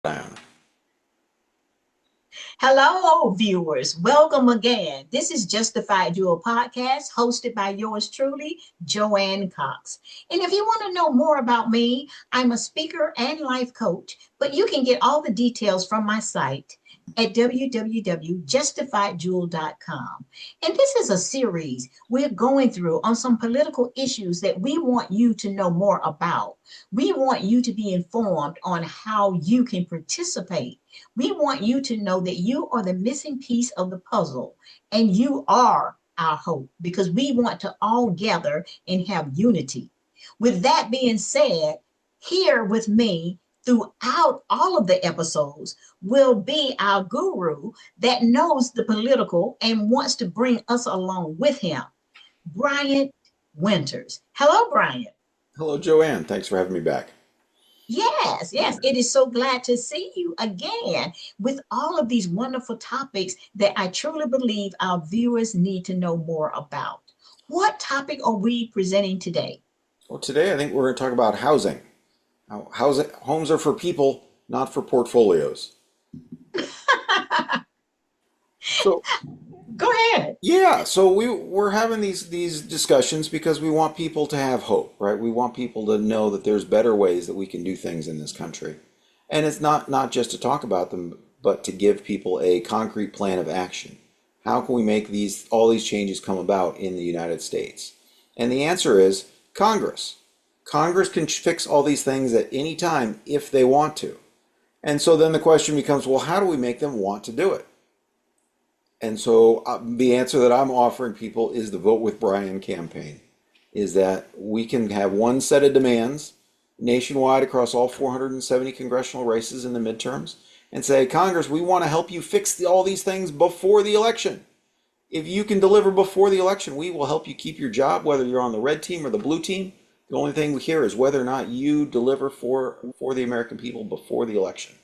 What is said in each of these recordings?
Down. Hello, viewers. Welcome again. This is Justified Dual Podcast hosted by yours truly, Joanne Cox. And if you want to know more about me, I'm a speaker and life coach, but you can get all the details from my site at www.justifieddjewel.com. And this is a series we're going through on some political issues that we want you to know more about. We want you to be informed on how you can participate. We want you to know that you are the missing piece of the puzzle and you are our hope because we want to all gather and have unity. With that being said, here with me throughout all of the episodes will be our guru that knows the political and wants to bring us along with him, Bryant Winters. Hello, Bryant. Hello, Joanne. Thanks for having me back. Yes, yes. It is so glad to see you again with all of these wonderful topics that I truly believe our viewers need to know more about. What topic are we presenting today? Well, today I think we're going to talk about housing. Homes are for people, not for portfolios. So, Go ahead. yeah, so we're having these discussions because we want people to have hope, right? We want people to know that there's better ways that we can do things in this country. And it's not just to talk about them, but to give people a concrete plan of action. How can we make all these changes come about in the United States? And the answer is Congress. Congress can fix all these things at any time if they want to. And so then the question becomes, well, how do we make them want to do it? And so the answer that I'm offering people is the Vote with Brian campaign, is that we can have one set of demands nationwide across all 470 congressional races in the midterms and say, Congress, we want to help you fix all these things before the election. If you can deliver before the election, we will help you keep your job, whether you're on the red team or the blue team. The only thing we care is whether or not you deliver for the American people before the election.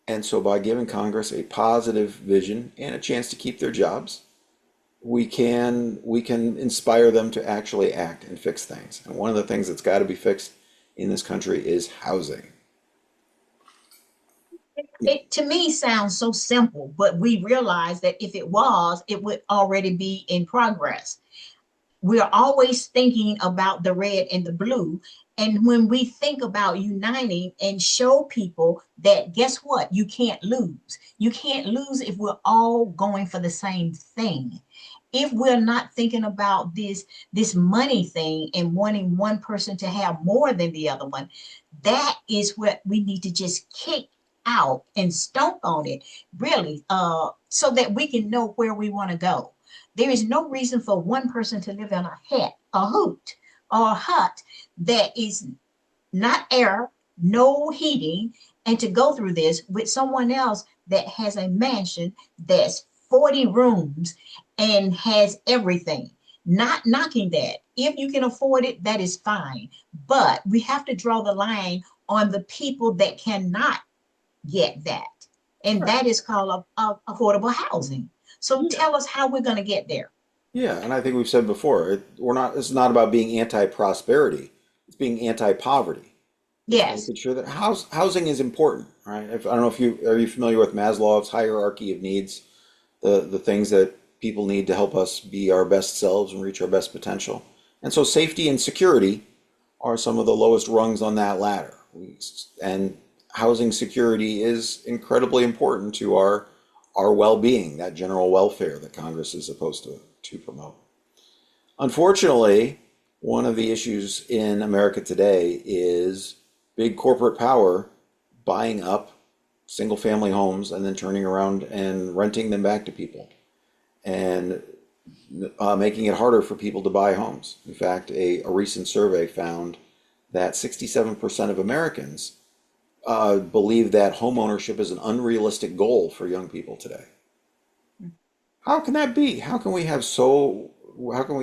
And so by giving Congress a positive vision and a chance to keep their jobs, we can inspire them to actually act and fix things. And one of the things that's got to be fixed in this country is housing. It to me sounds so simple, but we realize that if it was, it would already be in progress. We're always thinking about the red and the blue. And when we think about uniting and show people that, guess what? You can't lose. You can't lose if we're all going for the same thing. If we're not thinking about this money thing and wanting one person to have more than the other one, that is what we need to just kick out and stomp on it, really, so that we can know where we want to go. There is no reason for one person to live in a hut, or a hut that is not air, no heating, and to go through this with someone else that has a mansion that's 40 rooms and has everything. Not knocking that. If you can afford it, that is fine. But we have to draw the line on the people that cannot get that. And Right. that is called affordable housing. So Yeah. tell us how we're going to get there. Yeah, and I think we've said before, we're not. It's not about being anti-prosperity. It's being anti-poverty. It's Yes. making sure that housing is important, right? I don't know if you familiar with Maslow's hierarchy of needs, the things that people need to help us be our best selves and reach our best potential. And so safety and security are some of the lowest rungs on that ladder. And housing security is incredibly important to our well-being, that general welfare that Congress is supposed to promote. Unfortunately, one of the issues in America today is big corporate power buying up single family homes and then turning around and renting them back to people and making it harder for people to buy homes. In fact, a recent survey found that 67% of Americans believe that home ownership is an unrealistic goal for young people today. How can that be? How can we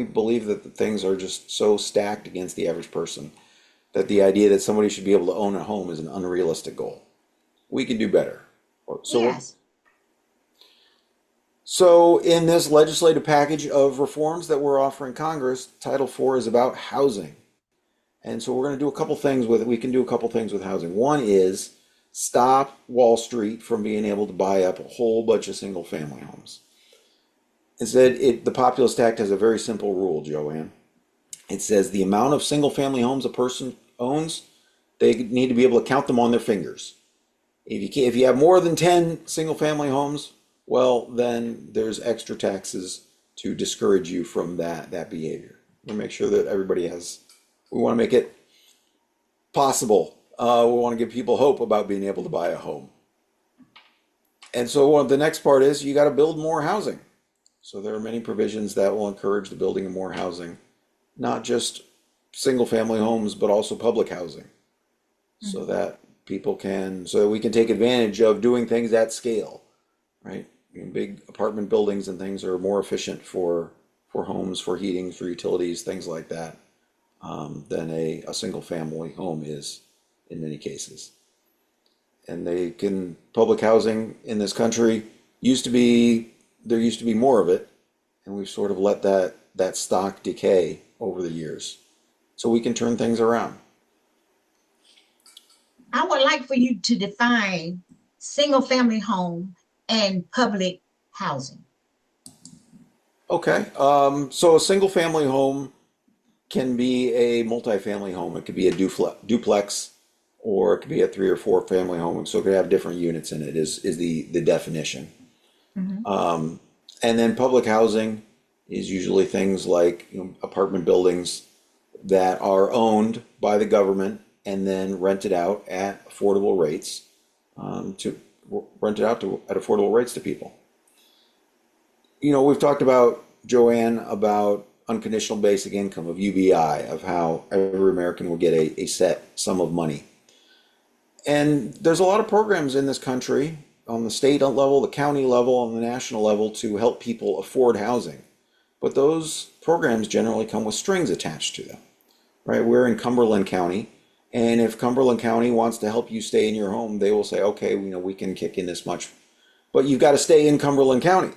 believe that the things are just so stacked against the average person that the idea that somebody should be able to own a home is an unrealistic goal? We can do better. Yes. So in this legislative package of reforms that we're offering Congress, Title IV is about housing. And so we're going to do a couple things with it. We can do a couple things with housing. One is stop Wall Street from being able to buy up a whole bunch of single family homes. Instead, the Populist Act has a very simple rule, Joanne. It says the amount of single family homes a person owns, they need to be able to count them on their fingers. If you have more than 10 single family homes, well, then there's extra taxes to discourage you from that behavior. We make sure that we want to make it possible. We want to give people hope about being able to buy a home. And so the next part is you got to build more housing. So there are many provisions that will encourage the building of more housing, not just single family homes, but also public housing, so that so that we can take advantage of doing things at scale, right? Big apartment buildings and things are more efficient for homes, for heating, for utilities, things like that, than a single family home is in many cases. And public housing in this country there used to be more of it, and we've sort of let that stock decay over the years. So we can turn things around. I would like for you to define single family home and public housing. Okay. So a single family home can be a multifamily home. It could be a duplex, or it could be a 3 or 4 family home. So it could have different units in it, is the definition. Mm-hmm. And then public housing is usually things like apartment buildings that are owned by the government and then rented out at affordable rates, to rent it out at affordable rates to people. We've talked about, Joanne, about unconditional basic income, of UBI, of how every American will get a set sum of money. And there's a lot of programs in this country, on the state level, the county level, on the national level, to help people afford housing. But those programs generally come with strings attached to them, right? We're in Cumberland County, and if Cumberland County wants to help you stay in your home, they will say, okay, we can kick in this much, but you've got to stay in Cumberland County,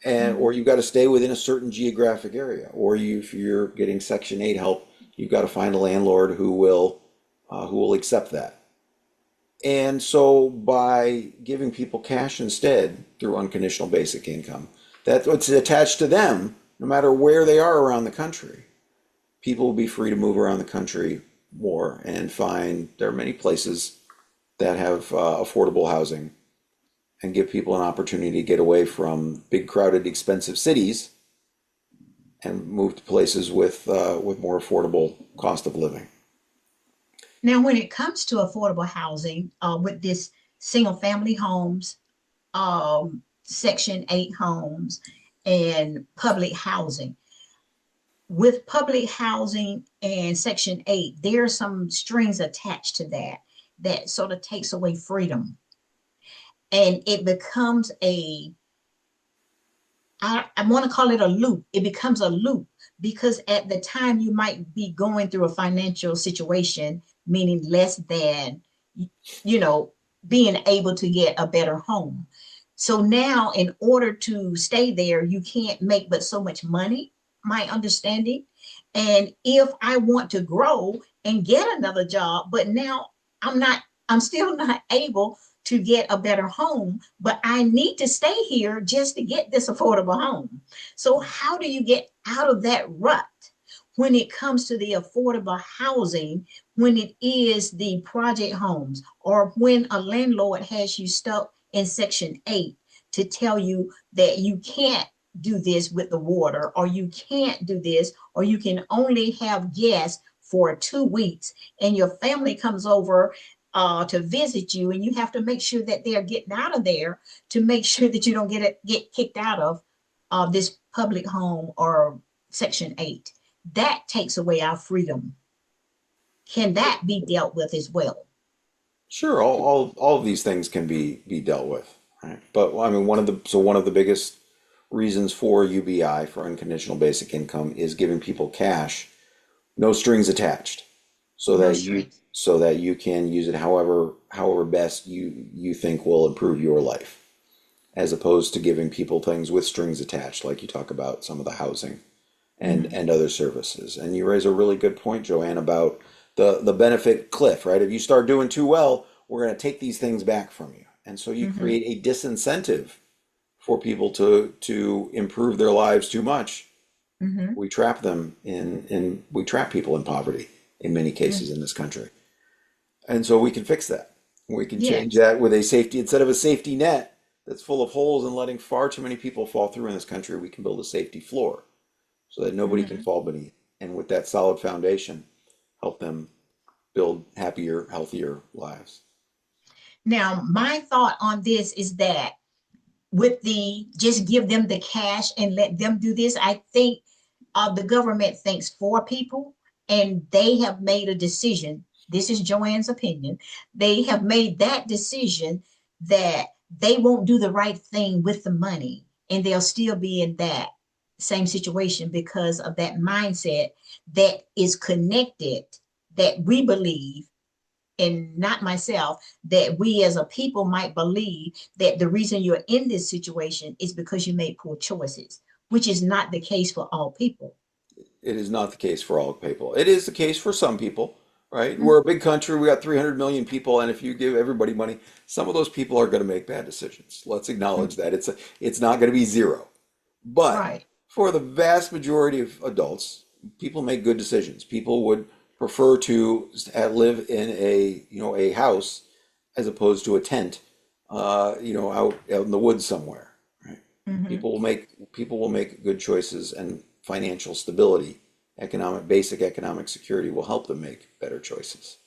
or you've got to stay within a certain geographic area, or if you're getting Section 8 help, you've got to find a landlord who will accept that. And so by giving people cash instead through unconditional basic income, that's what's attached to them, no matter where they are around the country. People will be free to move around the country more and find there are many places that have affordable housing, and give people an opportunity to get away from big, crowded, expensive cities and move to places with more affordable cost of living. Now, when it comes to affordable housing, with this single family homes, Section 8 homes, and public housing, with public housing and Section 8, there are some strings attached to that sort of takes away freedom. And it becomes I want to call it a loop. It becomes a loop because at the time you might be going through a financial situation, meaning less than, you know, being able to get a better home. So now, in order to stay there, you can't make but so much money, my understanding. And if I want to grow and get another job, but now I'm still not able to get a better home, but I need to stay here just to get this affordable home. So, how do you get out of that rut when it comes to the affordable housing, when it is the project homes, or when a landlord has you stuck in Section 8 to tell you that you can't do this with the water, or you can't do this, or you can only have guests for 2 weeks, and your family comes over to visit you, and you have to make sure that they're getting out of there to make sure that you don't get kicked out of this public home or Section 8. That takes away our freedom. Can that be dealt with as well? Sure, all of these things can be dealt with, right? But I mean, one of the biggest reasons for UBI, for unconditional basic income, is giving people cash, no strings attached, so No that you strings. so that you can use it however best you think will improve your life, as opposed to giving people things with strings attached, like you talk about some of the housing Mhm. and other services. And you raise a really good point, Joanne, about the benefit cliff, right? If you start doing too well, we're going to take these things back from you. And so you Hmm. create a disincentive for people to improve their lives too much. Hmm. We trap them in we trap people in poverty in many cases in this country. And so we can fix that. We can change Yes. that with a safety, instead of a safety net that's full of holes and letting far too many people fall through in this country, we can build a safety floor so that nobody can Hmm. fall beneath. And with that solid foundation, help them build happier, healthier lives. Now, my thought on this is that with the just give them the cash and let them do this, I think the government thinks for people, and they have made a decision. This is Joanne's opinion. They have made that decision that they won't do the right thing with the money, and they'll still be in that same situation because of that mindset that is connected, that we believe, and not myself, that we as a people might believe that the reason you're in this situation is because you made poor choices, which is not the case for all people. It is not the case for all people. It is the case for some people, right? Mhm. We're a big country. We got 300 million people, and if you give everybody money, some of those people are going to make bad decisions. Let's acknowledge that. It's not going to be zero. But Right. for the vast majority of adults, people make good decisions. People would prefer to live in a house as opposed to a tent, out in the woods somewhere, right? Hmm. People will make good choices, and financial stability, basic economic security will help them make better choices.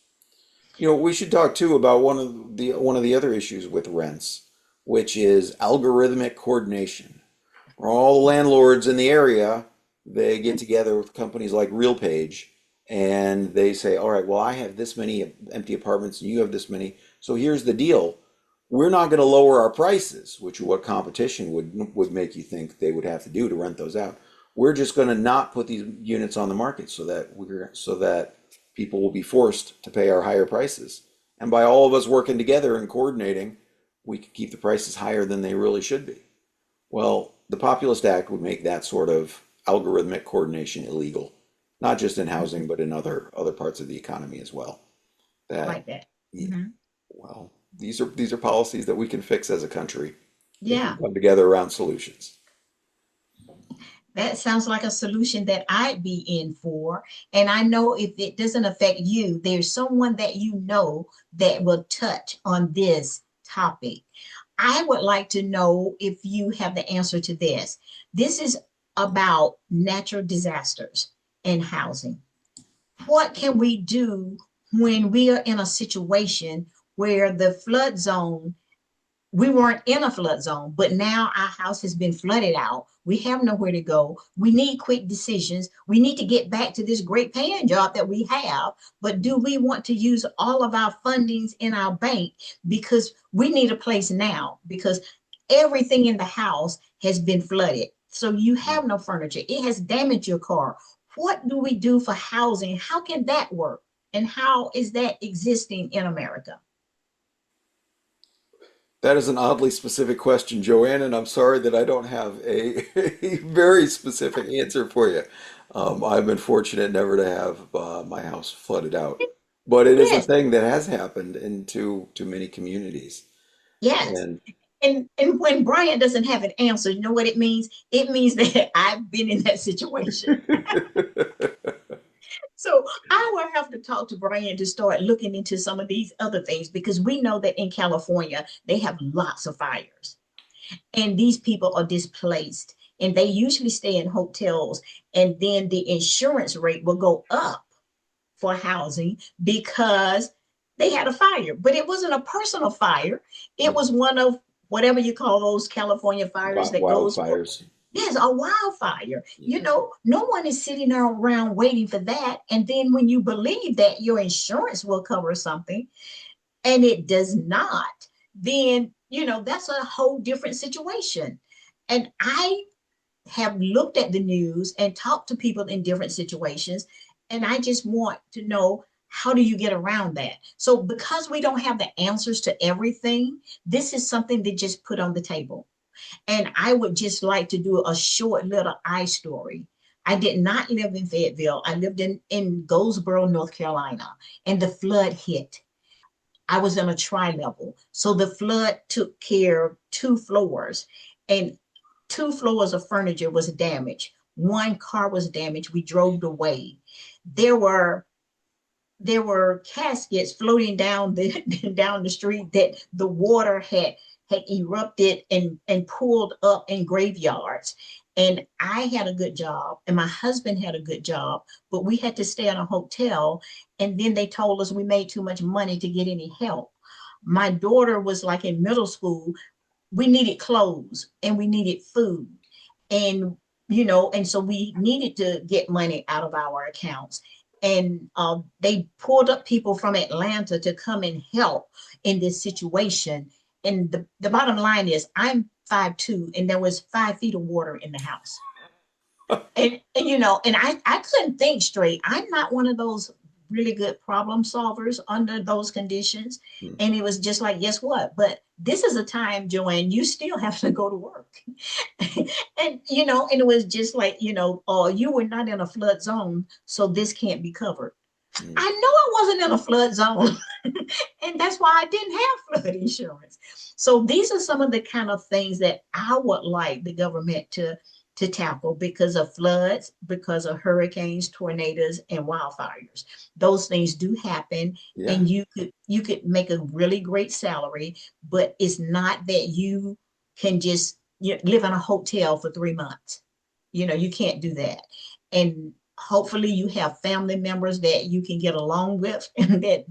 We should talk too about one of the other issues with rents, which is algorithmic coordination. All the landlords in the area, they get together with companies like RealPage, and they say, all right, well, I have this many empty apartments and you have this many. So here's the deal. We're not going to lower our prices, which is what competition would make you think they would have to do to rent those out. We're just going to not put these units on the market so that people will be forced to pay our higher prices. And by all of us working together and coordinating, we can keep the prices higher than they really should be. Well, the Populist Act would make that sort of algorithmic coordination illegal, not just in housing, but in other parts of the economy as well. That, Like that. Hmm. well, these are policies that we can fix as a country if we Yeah, come together around solutions. that sounds like a solution that I'd be in for. And I know if it doesn't affect you, there's someone that you know that will touch on this topic. I would like to know if you have the answer to this. This is about natural disasters and housing. What can we do when we are in a situation where the flood zone, we weren't in a flood zone, but now our house has been flooded out. We have nowhere to go. We need quick decisions. We need to get back to this great paying job that we have. But do we want to use all of our fundings in our bank because we need a place now? Because everything in the house has been flooded. So you have no furniture. It has damaged your car. What do we do for housing? How can that work? And how is that existing in America? That is an oddly specific question, Joanne, and I'm sorry that I don't have a very specific answer for you. I've been fortunate never to have my house flooded out, but it is a Yes, thing that has happened to many communities. yes. And And when Brian doesn't have an answer, you know what it means? It means that I've been in that situation. So I will have to talk to Brian to start looking into some of these other things because we know that in California they have lots of fires and these people are displaced and they usually stay in hotels, and then the insurance rate will go up for housing because they had a fire, but it wasn't a personal fire. It was one of whatever you call those California fires that goes for, wildfires. yes, a wildfire. You Yeah. know, no one is sitting there around waiting for that. And then when you believe that your insurance will cover something and it does not, then, that's a whole different situation. And I have looked at the news and talked to people in different situations. And I just want to know, how do you get around that? So, because we don't have the answers to everything, this is something that just put on the table. And I would just like to do a short little I story. I did not live in Fayetteville. I lived in Goldsboro, North Carolina, and the flood hit. I was in a tri-level. So the flood took care of 2 floors, and 2 floors of furniture was damaged. One car was damaged. We drove away. There were there were caskets floating down the down the street that the water had erupted and pulled up in graveyards. And I had a good job, and my husband had a good job, but we had to stay in a hotel. And then they told us we made too much money to get any help. My daughter was like in middle school. We needed clothes and we needed food, and and so we needed to get money out of our accounts. And they pulled up people from Atlanta to come and help in this situation. And the bottom line is, I'm 5'2", and there was 5 feet of water in the house. And I couldn't think straight. I'm not one of those really good problem solvers under those conditions. Hmm. And it was just like, guess what? But this is a time, Joanne, you still have to go to work. And it was just like, oh, you were not in a flood zone, so this can't be covered. Hmm. I know I wasn't in a flood zone, and that's why I didn't have flood insurance. So these are some of the kind of things that I would like the government to tackle because of floods, because of hurricanes, tornadoes, and wildfires. Those things do happen, Yeah. and you could make a really great salary, but it's not that you can just live in a hotel for 3 months. You can't do that. And hopefully you have family members that you can get along with and that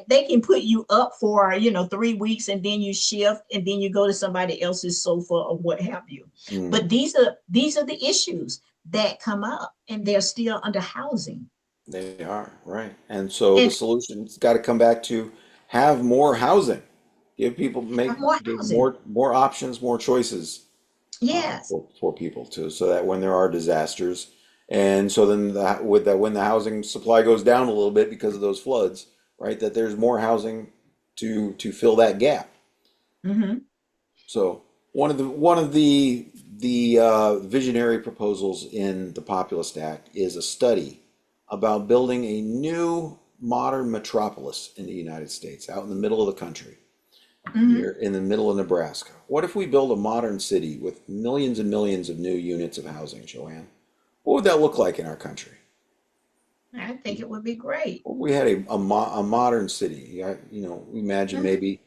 they can put you up for 3 weeks, and then you shift, and then you go to somebody else's sofa or what have you. Hmm. But these are the issues that come up, and they're still under housing. They are, right. And so the And solution's got to come back to have more housing. have more Give housing. more options, more choices Yes. for people too, so that when there are disasters, and so then with that when the housing supply goes down a little bit because of those floods, right, that there's more housing to fill that gap. Hmm. So one of the visionary proposals in the Populist Act is a study about building a new modern metropolis in the United States, out in the middle of the country, near Hmm. in the middle of Nebraska. What if we build a modern city with millions and millions of new units of housing, Joanne? What would that look like in our country? I think it would be great. We had a modern city. Imagine Hmm. maybe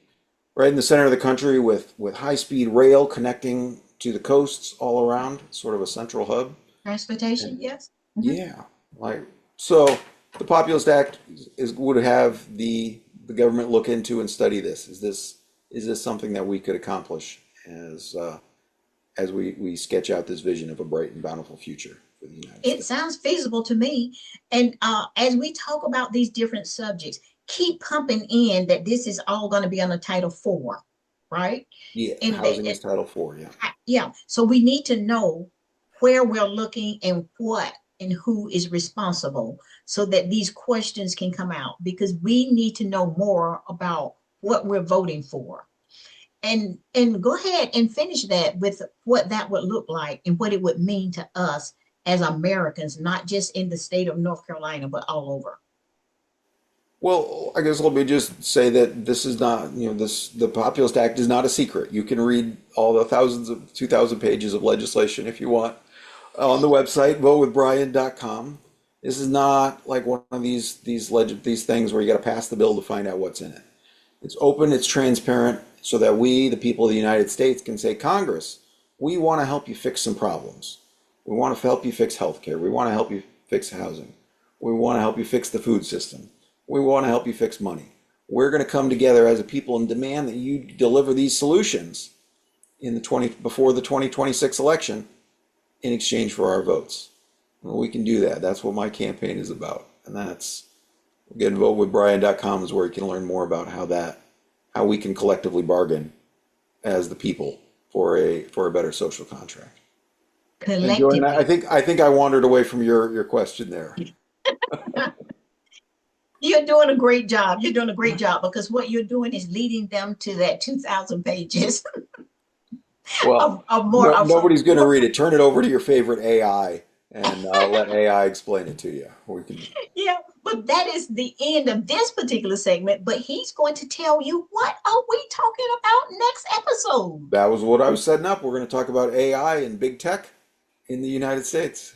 right in the center of the country with high-speed rail connecting to the coasts all around, sort of a central hub. Transportation, And yes. Hmm. yeah, like so the Populist Act would have the government look into and study this. Is this something that we could accomplish as we sketch out this vision of a bright and bountiful future for the United It States? sounds feasible to me. And as we talk about these different subjects, keep pumping in that this is all going to be under Title 4, right? Yeah, And housing is Title 4. Yeah. yeah, so we need to know where we're looking and what and who is responsible so that these questions can come out, because we need to know more about what we're voting for. And go ahead and finish that with what that would look like and what it would mean to us as Americans, not just in the state of North Carolina, but all over. Well, I guess let me just say that this is not, the Populist Act is not a secret. You can read all the thousands of 2,000 pages of legislation if you want on the website, votewithbrian.com. This is not like one of these things where you got to pass the bill to find out what's in it. It's open, it's transparent, so that we, the people of the United States, can say, Congress, we want to help you fix some problems. We want to help you fix healthcare. We want to help you fix housing. We want to help you fix the food system. We want to help you fix money. We're going to come together as a people and demand that you deliver these solutions before the 2026 election in exchange for our votes. Well, we can do that. That's what my campaign is about. And that's, again, votewithbrian.com is where you can learn more about how we can collectively bargain as the people for a better social contract. And Jordan, Collectively. I think I wandered away from your question there. You're doing a great job. You're doing a great job, because what you're doing is leading them to that 2,000 pages Well, of more no, of nobody's going to more. read it. Turn it over to your favorite AI and let AI explain it to you. We can. Yeah, But that is the end of this particular segment. But he's going to tell you what are we talking about next episode. That was what I was setting up. We're going to talk about AI and big tech in the United States.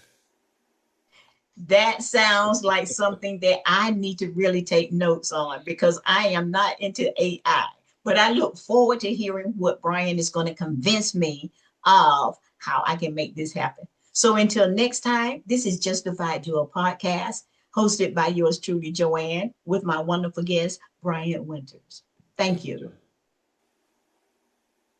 That sounds like something that I need to really take notes on because I am not into AI. But I look forward to hearing what Brian is going to convince me of how I can make this happen. So until next time, this is Justified Dual Podcast, hosted by yours truly, Joanne, with my wonderful guest, Brian Winters. Thank you.